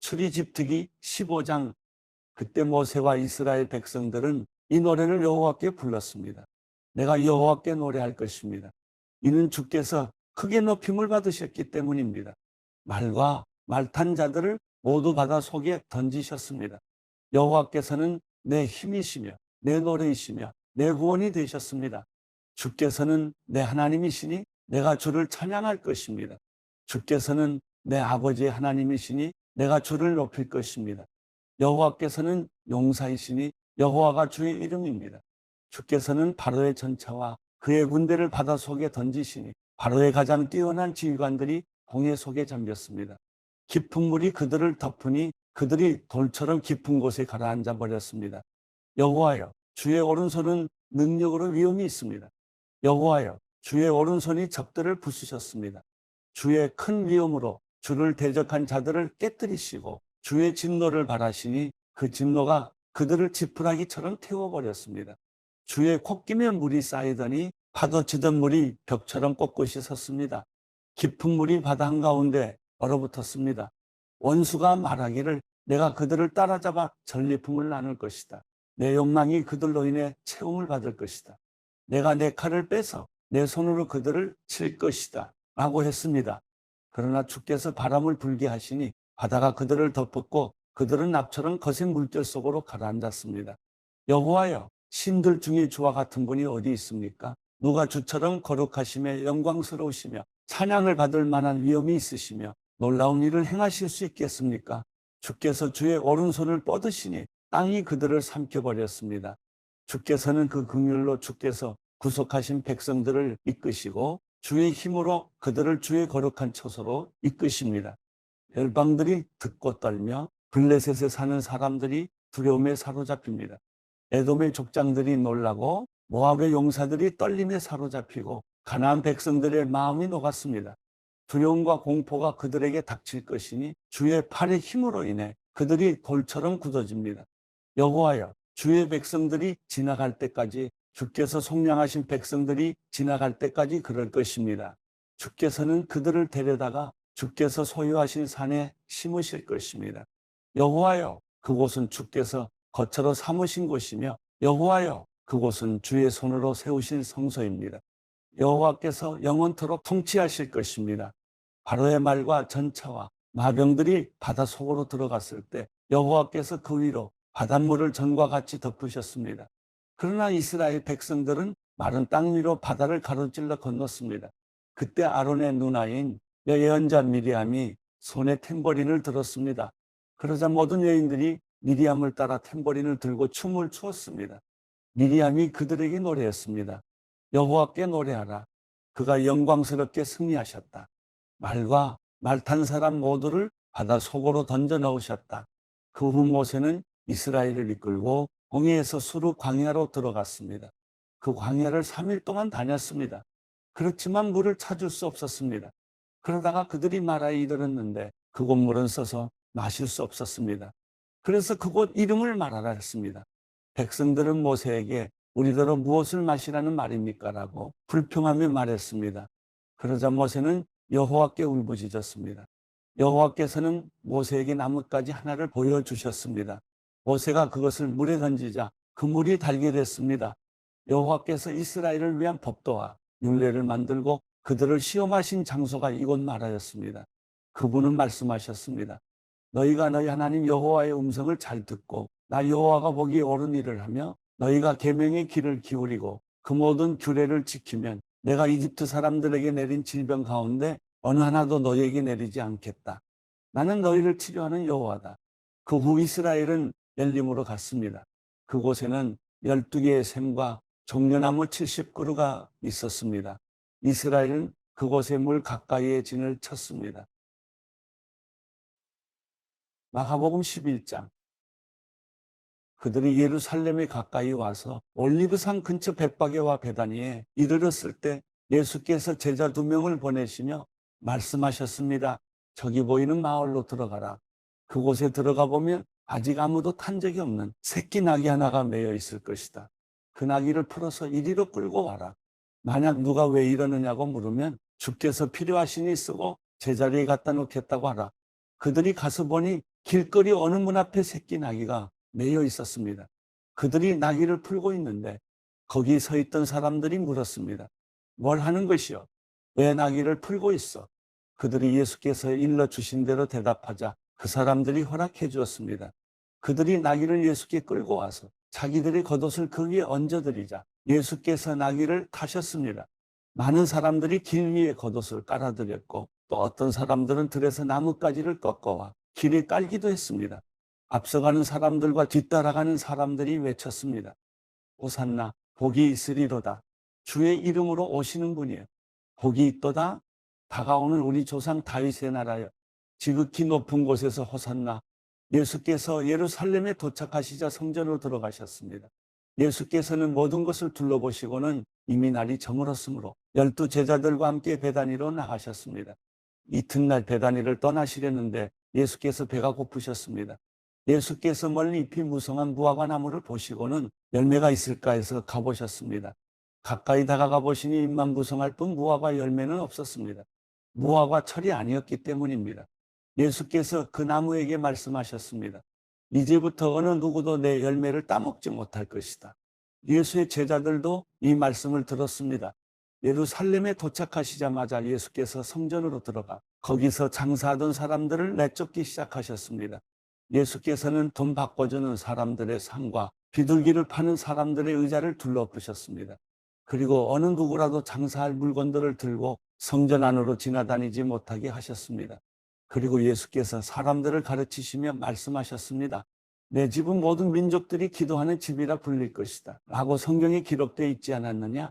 출애굽기 15장, 그때 모세와 이스라엘 백성들은 이 노래를 여호와께 불렀습니다. 내가 여호와께 노래할 것입니다. 이는 주께서 크게 높임을 받으셨기 때문입니다. 말과 말 탄 자들을 모두 바다 속에 던지셨습니다. 여호와께서는 내 힘이시며 내 노래이시며 내 구원이 되셨습니다. 주께서는 내 하나님이시니 내가 주를 찬양할 것입니다. 주께서는 내 아버지의 하나님이시니 내가 주를 높일 것입니다. 여호와께서는 용사이시니 여호와가 주의 이름입니다. 주께서는 바로의 전차와 그의 군대를 바다 속에 던지시니 바로의 가장 뛰어난 지휘관들이 홍해 속에 잠겼습니다. 깊은 물이 그들을 덮으니 그들이 돌처럼 깊은 곳에 가라앉아 버렸습니다. 여호와여, 주의 오른손은 능력으로 위엄이 있습니다. 여호와여, 주의 오른손이 적들을 부수셨습니다. 주의 큰 위엄으로 주를 대적한 자들을 깨뜨리시고 주의 진노를 발하시니 그 진노가 그들을 지푸라기처럼 태워버렸습니다. 주의 콧김에 물이 쌓이더니 파도치던 물이 벽처럼 꼿꼿이 섰습니다. 깊은 물이 바다 한가운데 얼어붙었습니다. 원수가 말하기를 내가 그들을 따라잡아 전리품을 나눌 것이다. 내 욕망이 그들로 인해 채움을 받을 것이다. 내가 내 칼을 빼서 내 손으로 그들을 칠 것이다 라고 했습니다. 그러나 주께서 바람을 불게 하시니 바다가 그들을 덮었고 그들은 납처럼 거센 물결 속으로 가라앉았습니다. 여호와여, 신들 중에 주와 같은 분이 어디 있습니까? 누가 주처럼 거룩하시며 영광스러우시며 찬양을 받을 만한 위엄이 있으시며 놀라운 일을 행하실 수 있겠습니까? 주께서 주의 오른손을 뻗으시니 땅이 그들을 삼켜버렸습니다. 주께서는 그 긍휼로 주께서 구속하신 백성들을 이끄시고 주의 힘으로 그들을 주의 거룩한 처소로 이끄십니다. 열방들이 듣고 떨며 블레셋에 사는 사람들이 두려움에 사로잡힙니다. 에돔의 족장들이 놀라고 모압의 용사들이 떨림에 사로잡히고 가나안 백성들의 마음이 녹았습니다. 두려움과 공포가 그들에게 닥칠 것이니 주의 팔의 힘으로 인해 그들이 돌처럼 굳어집니다. 여호와여, 주의 백성들이 지나갈 때까지, 주께서 속량하신 백성들이 지나갈 때까지 그럴 것입니다. 주께서는 그들을 데려다가 주께서 소유하신 산에 심으실 것입니다. 여호와여, 그곳은 주께서 거처로 삼으신 곳이며 여호와여, 그곳은 주의 손으로 세우신 성소입니다. 여호와께서 영원토록 통치하실 것입니다. 바로의 말과 전차와 마병들이 바다 속으로 들어갔을 때 여호와께서 그 위로 바닷물을 전과 같이 덮으셨습니다. 그러나 이스라엘 백성들은 마른 땅 위로 바다를 가로질러 건넜습니다. 그때 아론의 누나인 예언자 미리암이 손에 탬버린을 들었습니다. 그러자 모든 여인들이 미리암을 따라 탬버린을 들고 춤을 추었습니다. 미리암이 그들에게 노래했습니다. 여호와께 노래하라. 그가 영광스럽게 승리하셨다. 말과 말 탄 사람 모두를 바다 속으로 던져 넣으셨다. 그 후 모세는 이스라엘을 이끌고 홍해에서 수르 광야로 들어갔습니다. 그 광야를 3일 동안 다녔습니다. 그렇지만 물을 찾을 수 없었습니다. 그러다가 그들이 마라에 이르렀는데 그곳 물은 써서 마실 수 없었습니다. 그래서 그곳 이름을 마라라 했습니다. 백성들은 모세에게 우리더러 무엇을 마시라는 말입니까? 라고 불평하며 말했습니다. 그러자 모세는 여호와께 울부짖었습니다. 여호와께서는 모세에게 나뭇가지 하나를 보여주셨습니다. 모세가 그것을 물에 던지자 그 물이 달게 됐습니다. 여호와께서 이스라엘을 위한 법도와 율례를 만들고 그들을 시험하신 장소가 이곳 마라였습니다. 그분은 말씀하셨습니다. 너희가 너희 하나님 여호와의 음성을 잘 듣고 나 여호와가 보기에 옳은 일을 하며 너희가 계명의 귀를 기울이고 그 모든 규례를 지키면 내가 이집트 사람들에게 내린 질병 가운데 어느 하나도 너희에게 내리지 않겠다. 나는 너희를 치료하는 여호와다. 그 후 이스라엘은 엘림으로 갔습니다. 그곳에는 12개의 샘과 종려나무 70그루가 있었습니다. 이스라엘은 그곳의 물 가까이에 진을 쳤습니다. 마가복음 11장. 그들이 예루살렘에 가까이 와서 올리브산 근처 벳바게와 베다니에 이르렀을 때 예수께서 제자 2명을 보내시며 말씀하셨습니다. 저기 보이는 마을로 들어가라. 그곳에 들어가 보면 아직 아무도 탄 적이 없는 새끼 나귀 하나가 매여 있을 것이다. 그 나귀를 풀어서 이리로 끌고 와라. 만약 누가 왜 이러느냐고 물으면 주께서 필요하시니 쓰고 제자리에 갖다 놓겠다고 하라. 그들이 가서 보니 길거리 어느 문 앞에 새끼 나귀가 매여 있었습니다. 그들이 나귀를 풀고 있는데 거기 서 있던 사람들이 물었습니다. 뭘 하는 것이요? 왜 나귀를 풀고 있어? 그들이 예수께서 일러주신 대로 대답하자 그 사람들이 허락해 주었습니다. 그들이 나귀를 예수께 끌고 와서 자기들의 겉옷을 그 위에 얹어드리자 예수께서 나귀를 타셨습니다. 많은 사람들이 길 위에 겉옷을 깔아드렸고 또 어떤 사람들은 들에서 나뭇가지를 꺾어와 길에 깔기도 했습니다. 앞서가는 사람들과 뒤따라가는 사람들이 외쳤습니다. 호산나 복이 있으리로다. 주의 이름으로 오시는 분이에요. 복이 있도다. 다가오는 우리 조상 다윗의 나라여. 지극히 높은 곳에서 호산나. 예수께서 예루살렘에 도착하시자 성전으로 들어가셨습니다. 예수께서는 모든 것을 둘러보시고는 이미 날이 저물었으므로 12 제자들과 함께 베다니로 나가셨습니다. 이튿날 베다니를 떠나시려는데 예수께서 배가 고프셨습니다. 예수께서 멀리 잎이 무성한 무화과 나무를 보시고는 열매가 있을까 해서 가보셨습니다. 가까이 다가가 보시니 잎만 무성할 뿐 무화과 열매는 없었습니다. 무화과 철이 아니었기 때문입니다. 예수께서 그 나무에게 말씀하셨습니다. 이제부터 어느 누구도 내 열매를 따먹지 못할 것이다. 예수의 제자들도 이 말씀을 들었습니다. 예루살렘에 도착하시자마자 예수께서 성전으로 들어가 거기서 장사하던 사람들을 내쫓기 시작하셨습니다. 예수께서는 돈 바꿔주는 사람들의 상과 비둘기를 파는 사람들의 의자를 둘러보셨습니다. 그리고 어느 누구라도 장사할 물건들을 들고 성전 안으로 지나다니지 못하게 하셨습니다. 그리고 예수께서 사람들을 가르치시며 말씀하셨습니다. 내 집은 모든 민족들이 기도하는 집이라 불릴 것이다 라고 성경에 기록되어 있지 않았느냐?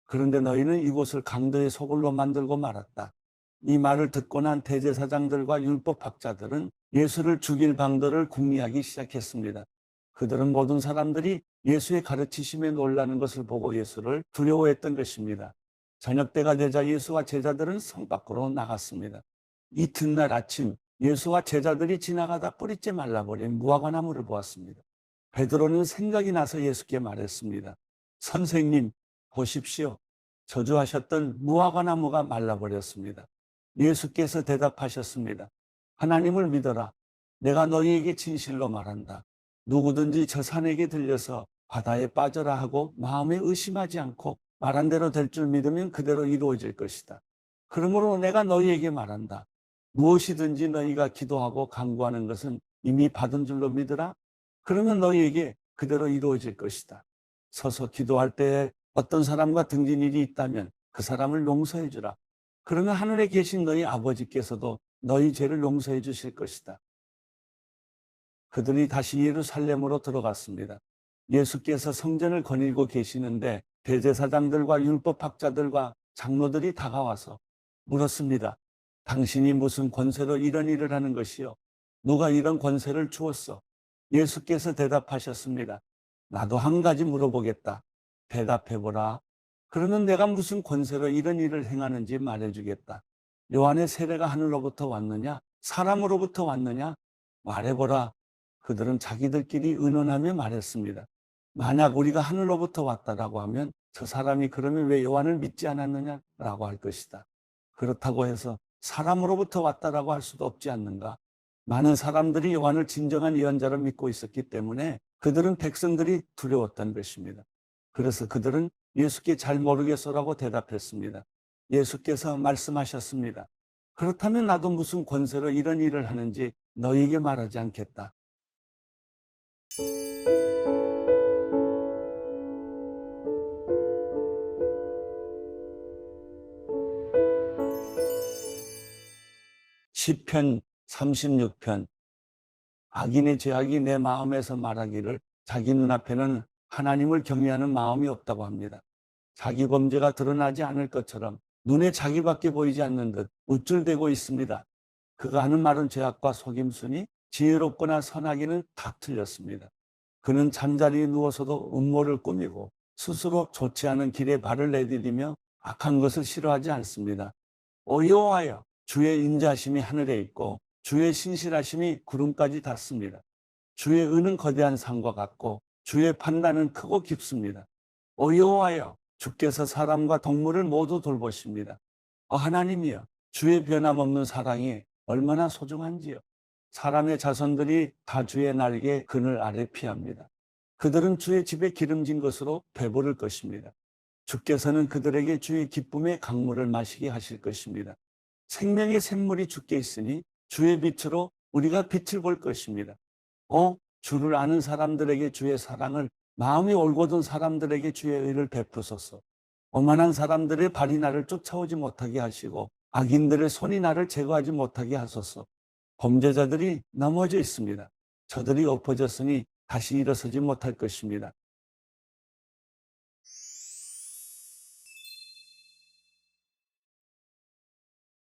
그런데 너희는 이곳을 강도의 소굴로 만들고 말았다. 이 말을 듣고 난 대제사장들과 율법학자들은 예수를 죽일 방도를 궁리하기 시작했습니다. 그들은 모든 사람들이 예수의 가르치심에 놀라는 것을 보고 예수를 두려워했던 것입니다. 저녁 때가 되자 예수와 제자들은 성 밖으로 나갔습니다. 이튿날 아침 예수와 제자들이 지나가다 뿌리째 말라버린 무화과 나무를 보았습니다. 베드로는 생각이 나서 예수께 말했습니다. 선생님, 보십시오. 저주하셨던 무화과 나무가 말라버렸습니다. 예수께서 대답하셨습니다. 하나님을 믿어라. 내가 너희에게 진실로 말한다. 누구든지 저 산에게 들려서 바다에 빠져라 하고 마음에 의심하지 않고 말한 대로 될 줄 믿으면 그대로 이루어질 것이다. 그러므로 내가 너희에게 말한다. 무엇이든지 너희가 기도하고 간구하는 것은 이미 받은 줄로 믿으라. 그러면 너희에게 그대로 이루어질 것이다. 서서 기도할 때에 어떤 사람과 등진 일이 있다면 그 사람을 용서해 주라. 그러면 하늘에 계신 너희 아버지께서도 너희 죄를 용서해 주실 것이다. 그들이 다시 예루살렘으로 들어갔습니다. 예수께서 성전을 거닐고 계시는데 대제사장들과 율법학자들과 장로들이 다가와서 물었습니다. 당신이 무슨 권세로 이런 일을 하는 것이요? 누가 이런 권세를 주었어? 예수께서 대답하셨습니다. 나도 한 가지 물어보겠다. 대답해보라. 그러면 내가 무슨 권세로 이런 일을 행하는지 말해주겠다. 요한의 세례가 하늘로부터 왔느냐? 사람으로부터 왔느냐? 말해보라. 그들은 자기들끼리 의논하며 말했습니다. 만약 우리가 하늘로부터 왔다라고 하면 저 사람이 그러면 왜 요한을 믿지 않았느냐라고 할 것이다. 그렇다고 해서 사람으로부터 왔다라고 할 수도 없지 않는가? 많은 사람들이 요한을 진정한 예언자로 믿고 있었기 때문에 그들은 백성들이 두려웠던 것입니다. 그래서 그들은 예수께 잘 모르겠소라고 대답했습니다. 예수께서 말씀하셨습니다. 그렇다면 나도 무슨 권세로 이런 일을 하는지 너희에게 말하지 않겠다. 시편 36편. 악인의 죄악이 내 마음에서 말하기를 자기 눈앞에는 하나님을 경외하는 마음이 없다고 합니다. 자기 범죄가 드러나지 않을 것처럼 눈에 자기밖에 보이지 않는 듯 우쭐대고 있습니다. 그가 하는 말은 죄악과 속임수니 지혜롭거나 선하기는 다 틀렸습니다. 그는 잠자리에 누워서도 음모를 꾸미고 스스로 좋지 않은 길에 발을 내디디며 악한 것을 싫어하지 않습니다. 오 여호와여, 주의 인자하심이 하늘에 있고 주의 신실하심이 구름까지 닿습니다. 주의 의는 거대한 산과 같고 주의 판단은 크고 깊습니다. 오 여호와여, 주께서 사람과 동물을 모두 돌보십니다. 하나님이여, 주의 변함없는 사랑이 얼마나 소중한지요. 사람의 자손들이 다 주의 날개 그늘 아래 피합니다. 그들은 주의 집에 기름진 것으로 배부를 것입니다. 주께서는 그들에게 주의 기쁨의 강물을 마시게 하실 것입니다. 생명의 샘물이 주께 있으니 주의 빛으로 우리가 빛을 볼 것입니다. 주를 아는 사람들에게 주의 사랑을, 마음이 올곧은 사람들에게 주의 의를 베푸소서. 오만한 사람들의 발이 나를 쫓아오지 못하게 하시고 악인들의 손이 나를 제거하지 못하게 하소서. 범죄자들이 넘어져 있습니다. 저들이 엎어졌으니 다시 일어서지 못할 것입니다.